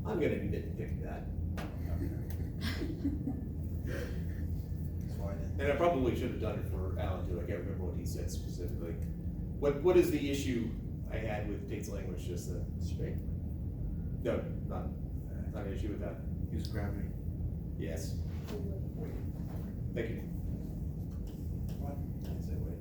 I'm gonna nitpick that. And I probably should have done it for Alan too, I can't remember what he said specifically. What is the issue I had with Tate's language, just the? Straight. No, not an issue with that. Use gravity. Yes. Thank you. What? I didn't say weight.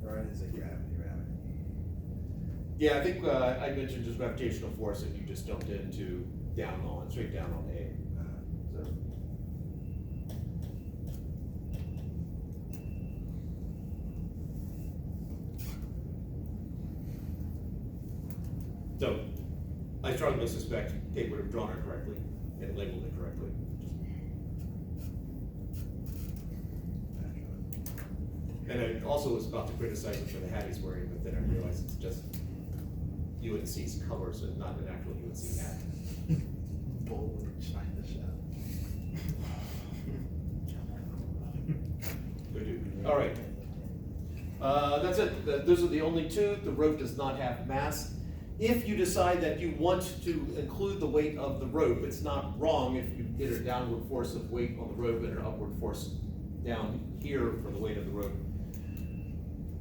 Or I didn't say gravity, rather. Yeah, I think I mentioned just gravitational force and you just jumped into straight down on A. So. So, I strongly suspect Tate would have drawn it correctly and labeled it correctly. And I also was about to criticize him for the hat he's wearing, but then I realized it's just UNC's colors and not an actual UNC hat. Bold, shine the shot. Good dude. All right. That's it. Those are the only two. The rope does not have mass. If you decide that you want to include the weight of the rope, it's not wrong if you get a downward force of weight on the rope and an upward force down here for the weight of the rope.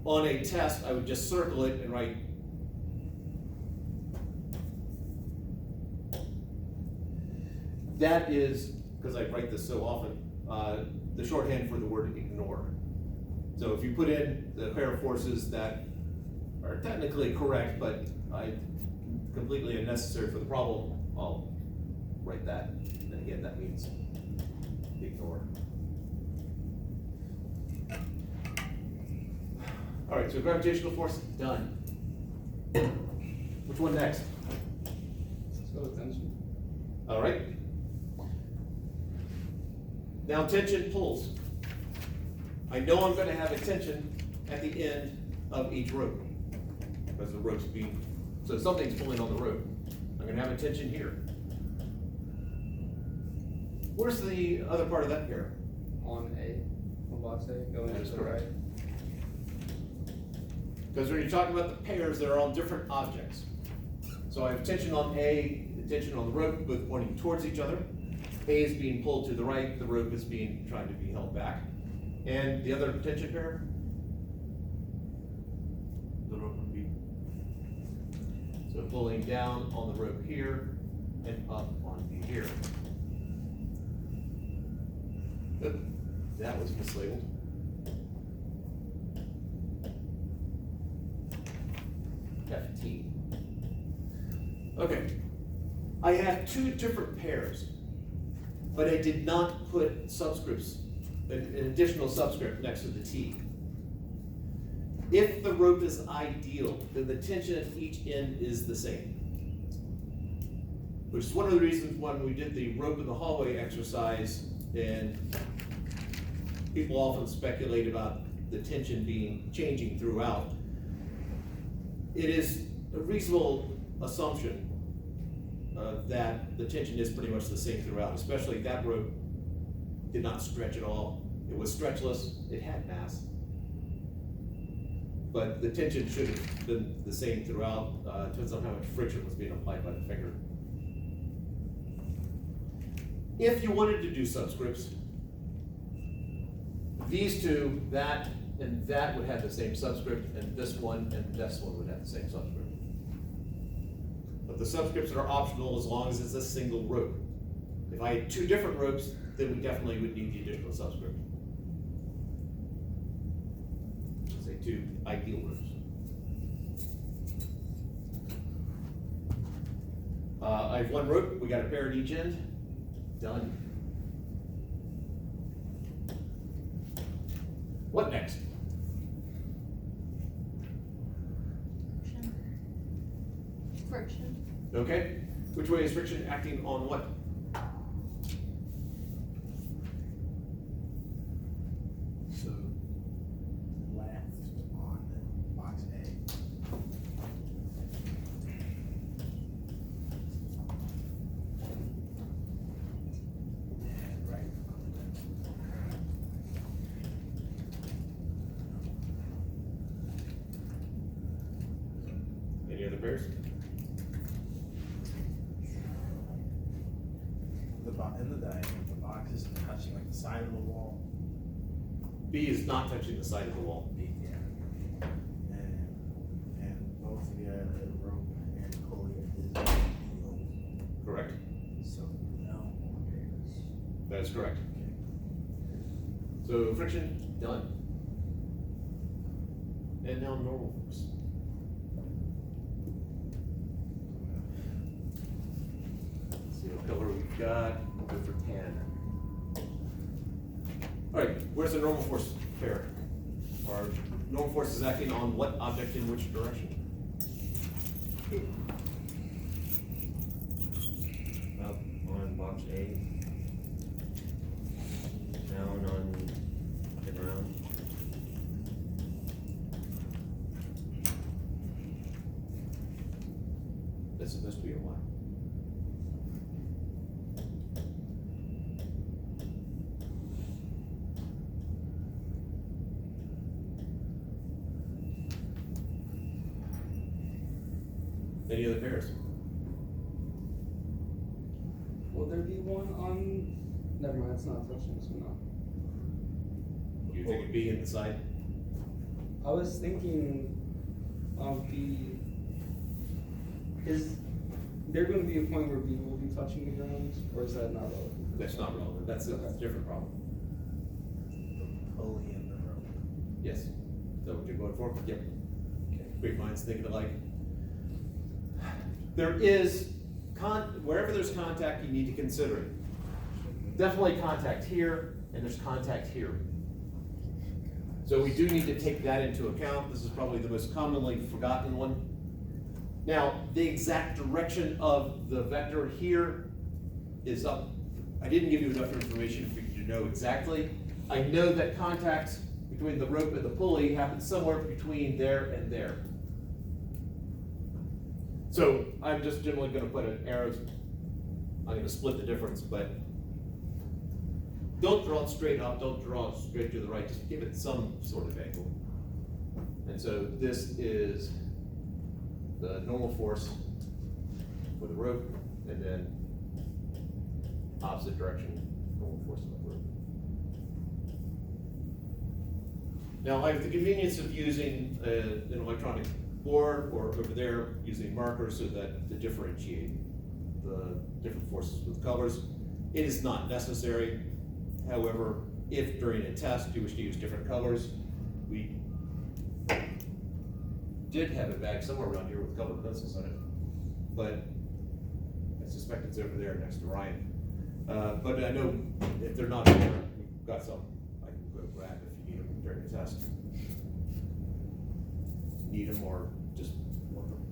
On a test, I would just circle it and write that is, because I write this so often, the shorthand for the word ignore. So if you put in the pair of forces that are technically correct, but completely unnecessary for the problem, I'll write that. And again, that means ignore. All right, so gravitational force, done. Which one next? Let's go with tension. All right. Now tension pulls. I know I'm gonna have a tension at the end of each rope, because the rope's being, so something's pulling on the rope. I'm gonna have a tension here. Where's the other part of that pair? On box A, going That is to the correct. right. Because when you're talking about the pairs, they're on different objects. So I have tension on A, the tension on the rope, both pointing towards each other. A is being pulled to the right, the rope is trying to be held back. And the other tension pair? The rope would be. So pulling down on the rope here and up on here. Oop, that was mislabeled. FT. Okay, I have two different pairs, but I did not put subscripts, an additional subscript next to the T. If the rope is ideal, then the tension at each end is the same. Which is one of the reasons when we did the rope in the hallway exercise, and people often speculate about the tension changing throughout. It is a reasonable assumption that the tension is pretty much the same throughout, especially that rope did not stretch at all. It was stretchless, it had mass. But the tension should have been the same throughout. Depends on how much friction was being applied by the finger. If you wanted to do subscripts, these two, that and that would have the same subscript, and this one would have the same subscript. But the subscripts are optional as long as it's a single rope. If I had two different ropes, then we definitely would need the additional subscript. Say two ideal ropes. I have one rope, we got a pair at each end, done. What next? Friction. Okay, which way is friction acting on what? So, left on box A. And right on the left. Any other pairs? in the diagram, the box isn't touching like the side of the wall. B is not touching the side of the wall. Yeah. And both the rope and pulley is below. Correct. So no. That is correct. So friction, done. And now normal force. Let's see what color we've got. We'll go for 10. All right, where's the normal force pair? Our normal force is acting on what object in which direction? Up on box A. Down on the ground. That's supposed to be a Y. Any other pairs? Will there be one on, never mind, it's not touching, so no. You think it'd be inside? I was thinking, is there gonna be a point where B will be touching the ground, or is that not relevant? That's not relevant, that's a different problem. The pulley and the rope. Yes. Is that what you're going for? Yep. Okay. Great minds thinking alike. There is, wherever there's contact, you need to consider it. Definitely contact here, and there's contact here. So we do need to take that into account. This is probably the most commonly forgotten one. Now, the exact direction of the vector here is up. I didn't give you enough information for you to know exactly. I know that contact between the rope and the pulley happens somewhere between there and there. So I'm just generally gonna put an arrow, I'm gonna split the difference, but don't draw it straight up, don't draw it straight to the right, just give it some sort of angle. And so this is the normal force for the rope, and then opposite direction, normal force of the rope. Now I have the convenience of using an electronic board, or over there, using markers so that to differentiate the different forces with colors. It is not necessary. However, if during a test you wish to use different colors, we did have a bag somewhere around here with colored pencils on it, but I suspect it's over there next to Ryan. But I know if they're not there, we've got some I can go grab if you need them during the test. Need them or just want them.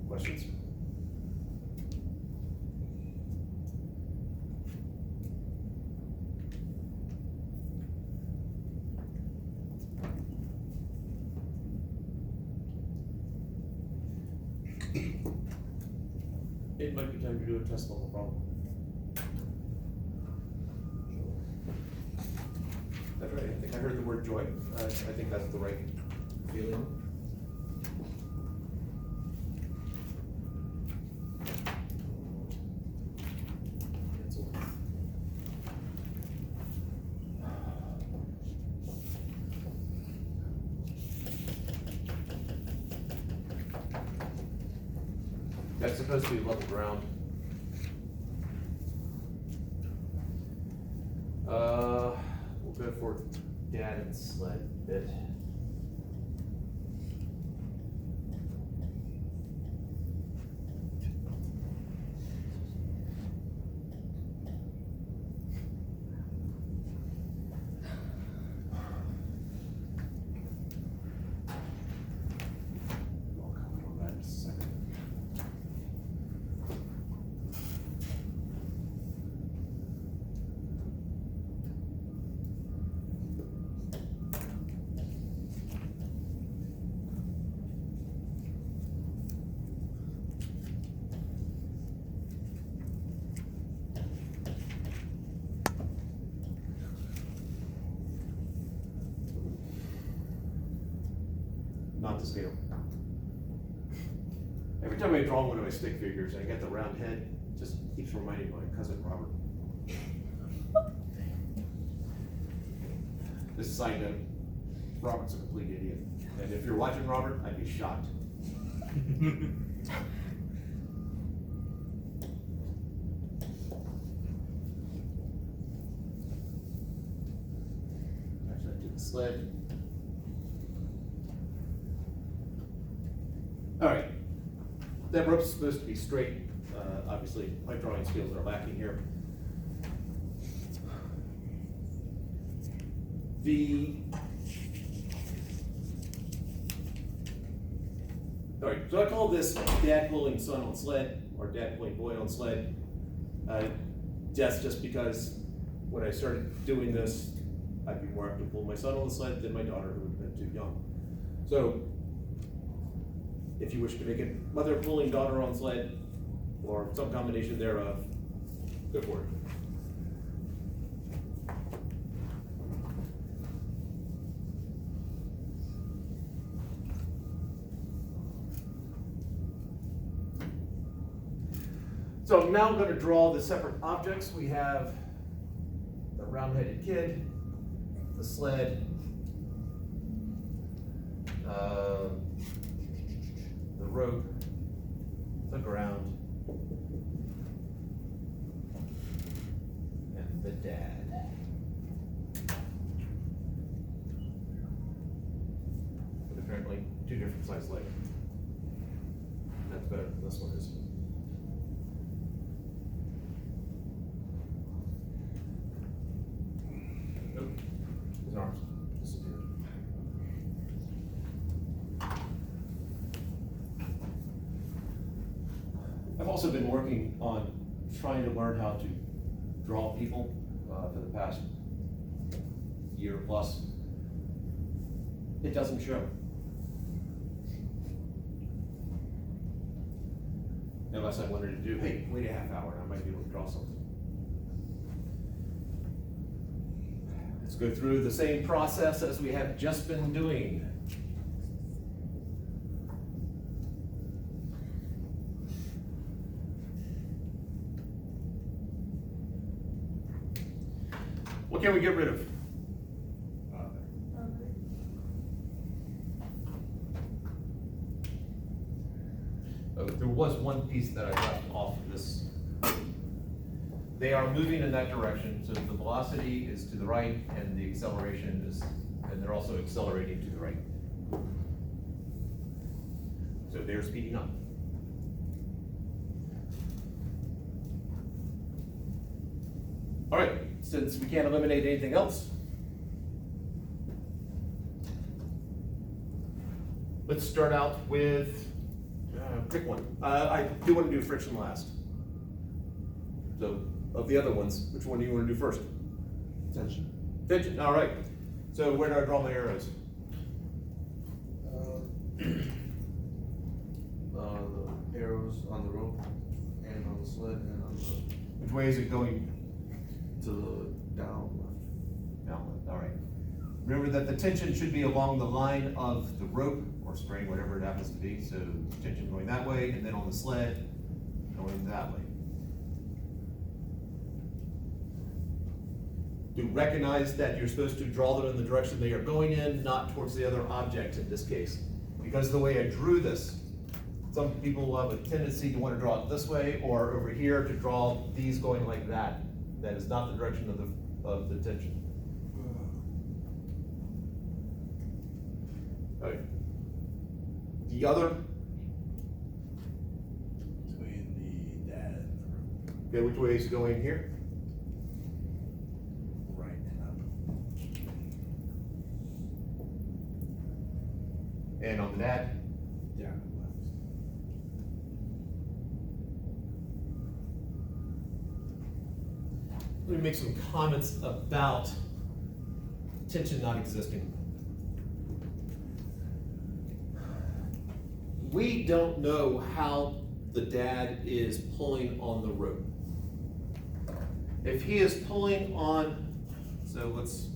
Questions? It might be time to do a test level problem. That's right, I think I heard the word joy. I think that's the right feeling. Cancel. That's supposed to be level ground. We'll go for dad and sled bit. I'll comment on that in a second. Not to scale. Every time I draw one of my stick figures, I get the round head, it just keeps reminding my cousin Robert. This is a side note, Robert's a complete idiot. And if you're watching Robert, I'd be shocked. Actually, I did the sled. All right, that rope's supposed to be straight. Obviously, my drawing skills are lacking here. All right, so I call this dad pulling son on sled, or dad pulling boy on sled. That's just because when I started doing this, I'd be more apt to pull my son on the sled than my daughter, who would have been too young. So, if you wish to make it mother pulling daughter on sled, or some combination thereof, go for it. So I'm now going to draw the separate objects. We have the round-headed kid, the sled, the rope, the ground, and the dad. But apparently, two different size legs. That's better than this one is. Nope, his arms disappeared. I've also been working on trying to learn how to draw people for the past year plus. It doesn't show. Unless I wanted to do, hey, wait a half hour and I might be able to draw something. Let's go through the same process as we have just been doing. What can we get rid of? There was one piece that I left off of this. They are moving in that direction, so the velocity is to the right and the acceleration is, and they're also accelerating to the right. So they're speeding up. All right, since we can't eliminate anything else, let's start out with, pick one. I do want to do friction last. So, of the other ones, which one do you want to do first? Tension. Tension, all right. So where do I draw my arrows? The arrows on the rope and on the sled and on the Which way is it going? to the down left. Down left, all right. Remember that the tension should be along the line of the rope or string, whatever it happens to be. So tension going that way, and then on the sled, going that way. Do recognize that you're supposed to draw them in the direction they are going in, not towards the other object in this case. Because the way I drew this, some people will have a tendency to want to draw it this way, or over here to draw these going like that. That is not the direction of the tension. Okay. The other, Between the dad and the rope. okay, which way is it going here? Right and up. And on the dad? Down and left. Let me make some comments about tension not existing. We don't know how the dad is pulling on the rope. If he is pulling on, so let's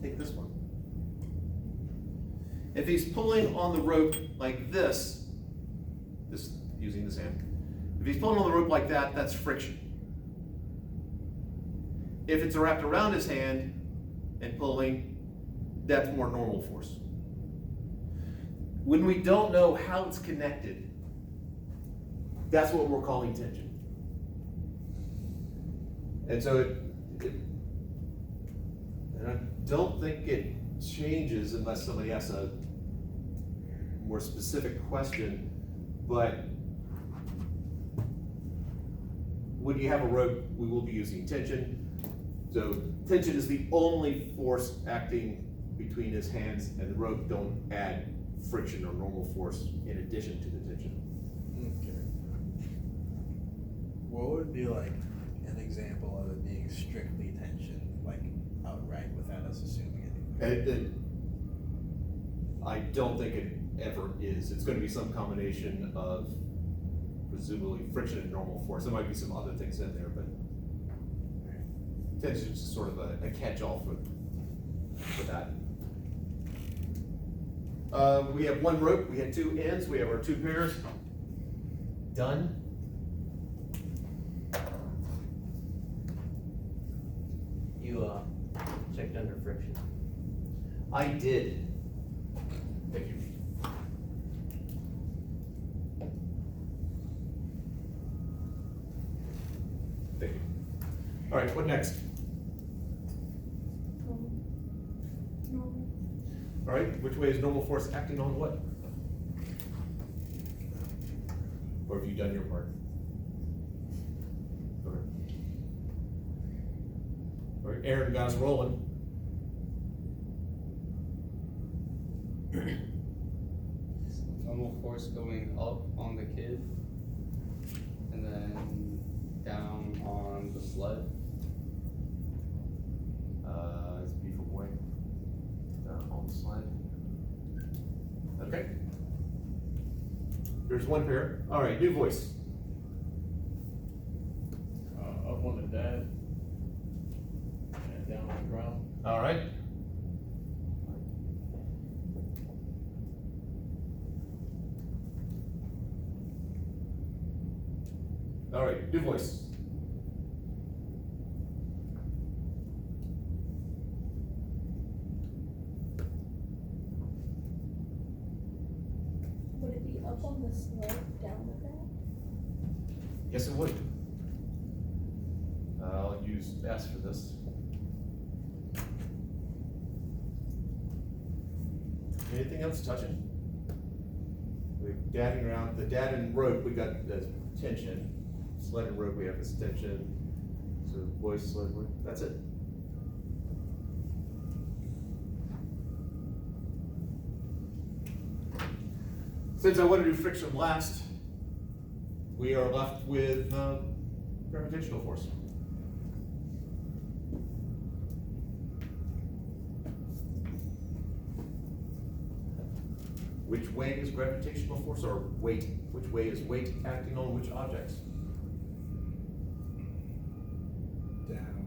take this one. If he's pulling on the rope like this, this, using this hand. If he's pulling on the rope like that, that's friction. If it's wrapped around his hand and pulling, that's more normal force. When we don't know how it's connected, that's what we're calling tension. And so and I don't think it changes unless somebody asks a more specific question, but when you have a rope, we will be using tension. So tension is the only force acting between his hands and the rope. Don't add friction or normal force in addition to the tension. Okay. What would be like an example of it being strictly tension, like outright, without us assuming anything? I don't think it ever is. It's gonna be some combination of presumably friction and normal force. There might be some other things in there, but tension is sort of a catch-all for that. We have one rope, we had two ends, we have our two pairs. Done. You, checked under friction. I did. Thank you. Thank you. All right, what next? Normal. All right, which way is normal force acting on what? Or have you done your part? Okay. All right, Aaron got us rolling. Normal force going up on the kid, and then down on the sled. It's B for boy. On the slide. Okay. There's one pair. All right, new voice. Up on the dad and down on the ground. All right. All right, new voice. Would it be up on the slope, down with that? Yes, it would. I'll use S for this. Anything else touching? We're dadding around, the dad and rope, we got the tension. Sled and rope, we have this tension. So voice, sled, rope, that's it. Since I want to do friction last, we are left with gravitational force. Which way is gravitational force, or weight? Which way is weight acting on which objects? Down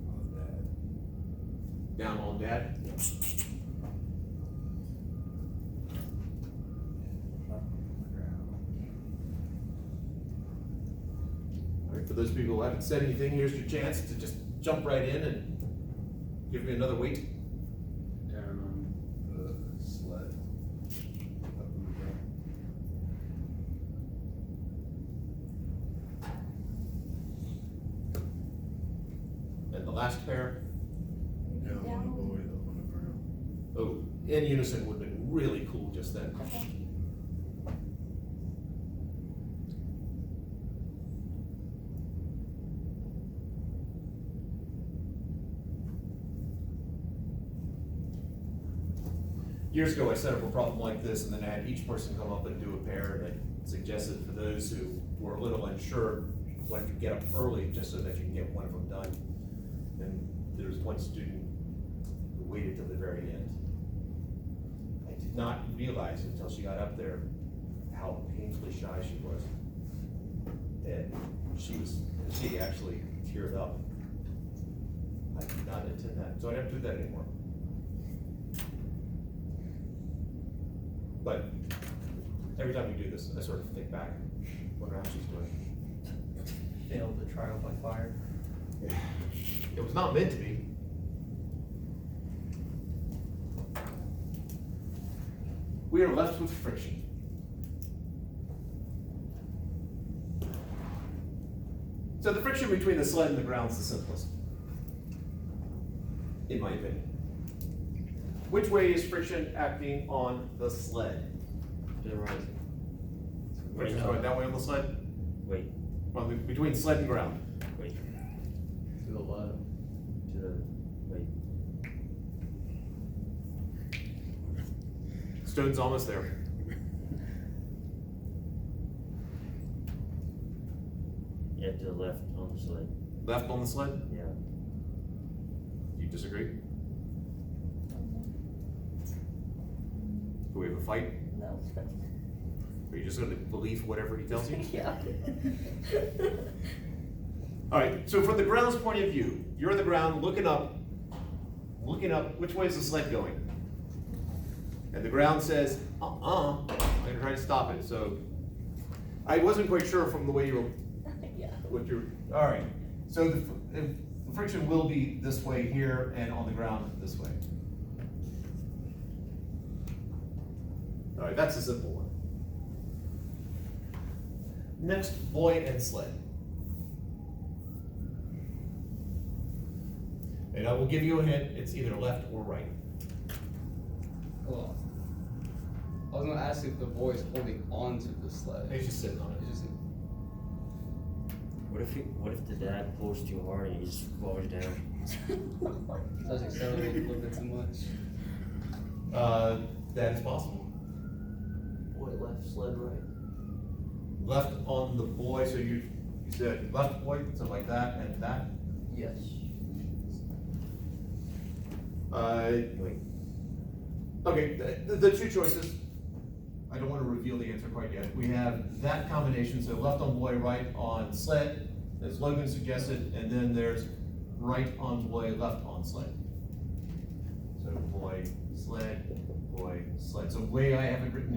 on that. Down on dad? And up on the ground. All right, for those people who haven't said anything, here's your chance to just jump right in and give me another weight. Down on the sled. Up on the ground. And the last pair, Down on the boy, up on the ground. oh, in unison would have been really cool just then. Okay. Years ago, I set up a problem like this, and then I had each person come up and do a pair, and I suggested for those who were a little unsure, like to get up early, just so that you can get one of them done. And there was one student who waited till the very end. I did not realize until she got up there how painfully shy she was. And she actually teared up. I did not intend that, so I don't do that anymore. But Every time we do this, I sort of think back, wonder how she's doing. Failed the trial by fire. It was not meant to be. We are left with friction. So the friction between the sled and the ground is the simplest, in my opinion. Which way is friction acting on the sled? To the right. Friction's going that way on the sled? Wait, Between sled and ground. wait, To the left. to the, wait. Stone's almost there. Yeah, to the left on the sled. Left on the sled? Yeah. Do you disagree? Do we have a fight? No. Or are you just gonna believe whatever he tells you? Yeah. Alright, so from the ground's point of view, you're on the ground looking up, which way is the sled going? And the ground says, I'm gonna try to stop it, so I wasn't quite sure from the way you were, Yeah. what you're, alright. So the friction will be this way here and on the ground this way. Alright, that's a simple one. Next, boy and sled. And I will give you a hint, it's either left or right. Well, I was gonna ask if the boy is holding on to the sled. He's just sitting on it. It's just, What if the dad pulls too hard and he just falls down? does accelerate a little bit too much. That is possible. Boy left, sled right. Left on the boy, so you said left boy, something like that, and that. Yes. Wait, Okay, the two choices, I don't want to reveal the answer quite yet. We have that combination, so left on boy, right on sled, as Logan suggested, and then there's right on boy, left on sled. So boy, sled, boy, sled. So the way I have it written